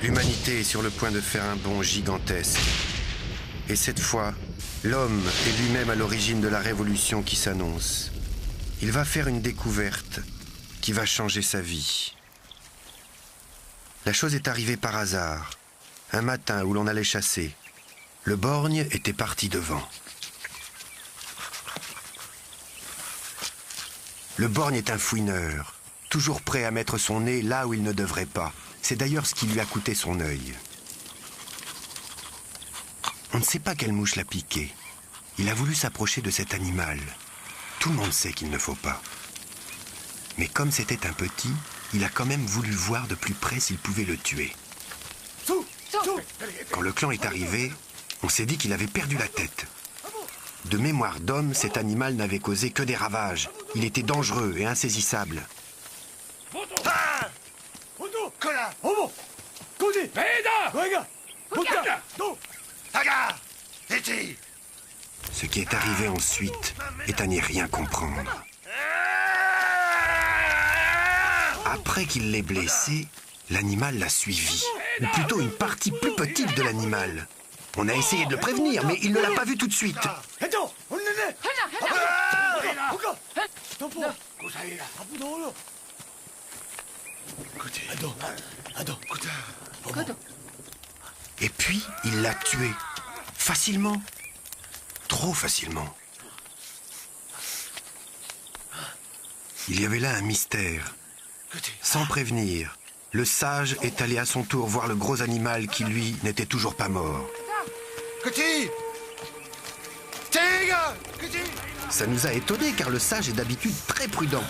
L'humanité est sur le point de faire un bond gigantesque. Et cette fois, l'homme est lui-même à l'origine de la révolution qui s'annonce. Il va faire une découverte qui va changer sa vie. La chose est arrivée par hasard. Un matin où l'on allait chasser. Le borgne était parti devant. Le borgne est un fouineur, toujours prêt à mettre son nez là où il ne devrait pas. C'est d'ailleurs ce qui lui a coûté son œil. On ne sait pas quelle mouche l'a piqué. Il a voulu s'approcher de cet animal. Tout le monde sait qu'il ne faut pas. Mais comme c'était un petit, il a quand même voulu voir de plus près s'il pouvait le tuer. Quand le clan est arrivé, on s'est dit qu'il avait perdu la tête. De mémoire d'homme, cet animal n'avait causé que des ravages. Il était dangereux et insaisissable. Ce qui est arrivé ensuite est à n'y rien comprendre. Après qu'il l'ait blessé, l'animal l'a suivi. Ou plutôt une partie plus petite de l'animal. On a essayé de le prévenir, mais il ne l'a pas vu tout de suite. Et puis, il l'a tué. Facilement. Trop facilement. Il y avait là un mystère. Sans prévenir, le sage est allé à son tour voir le gros animal qui, lui, n'était toujours pas mort. Ça nous a étonnés car le sage est d'habitude très prudent.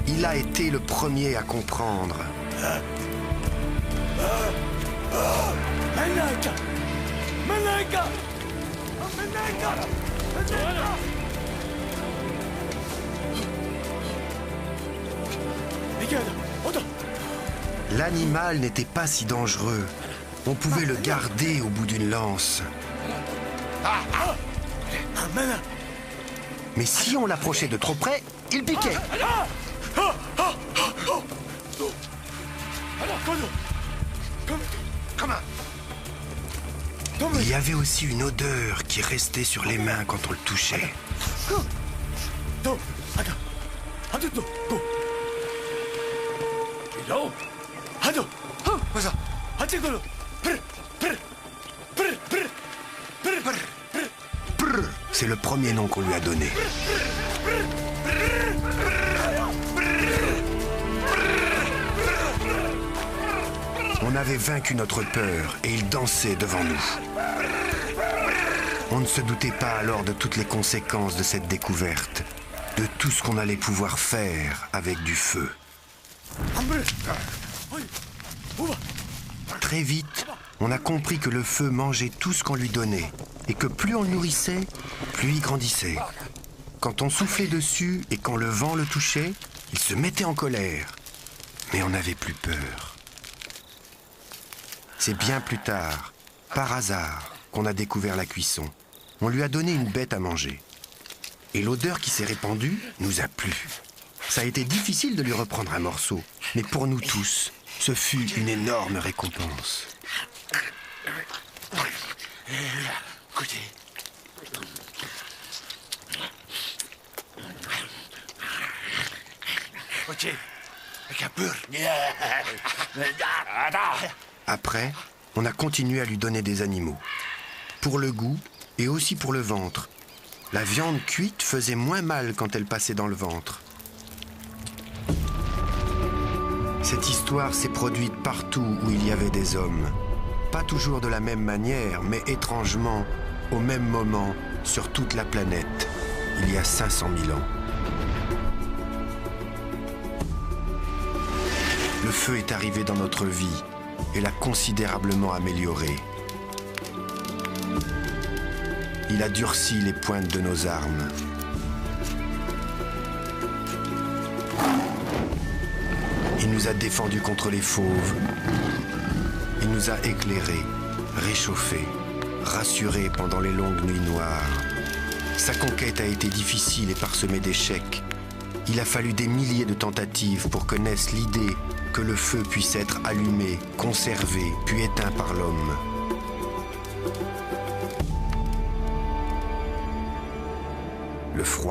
Il a été le premier à comprendre. L'animal n'était pas si dangereux. On pouvait le garder au bout d'une lance. Mais si on l'approchait de trop près, il piquait. Il y avait aussi une odeur qui restait sur les mains quand on le touchait. C'est le premier nom qu'on lui a donné. On avait vaincu notre peur et il dansait devant nous. On ne se doutait pas alors de toutes les conséquences de cette découverte, de tout ce qu'on allait pouvoir faire avec du feu. Très vite, on a compris que le feu mangeait tout ce qu'on lui donnait et que plus on le nourrissait, plus il grandissait. Quand on soufflait dessus et quand le vent le touchait, il se mettait en colère. Mais on n'avait plus peur. C'est bien plus tard, par hasard, qu'on a découvert la cuisson. On lui a donné une bête à manger. Et l'odeur qui s'est répandue nous a plu. Ça a été difficile de lui reprendre un morceau, mais pour nous tous, ce fut une énorme récompense. Après, on a continué à lui donner des animaux. Pour le goût et aussi pour le ventre. La viande cuite faisait moins mal quand elle passait dans le ventre. Cette histoire s'est produite partout où il y avait des hommes. Pas toujours de la même manière, mais étrangement, au même moment, sur toute la planète, il y a 500 000 ans. Le feu est arrivé dans notre vie et l'a considérablement améliorée. Il a durci les pointes de nos armes. Il nous a défendus contre les fauves. Il nous a éclairés, réchauffés, rassurés pendant les longues nuits noires. Sa conquête a été difficile et parsemée d'échecs. Il a fallu des milliers de tentatives pour que naisse l'idée que le feu puisse être allumé, conservé, puis éteint par l'homme. Le froid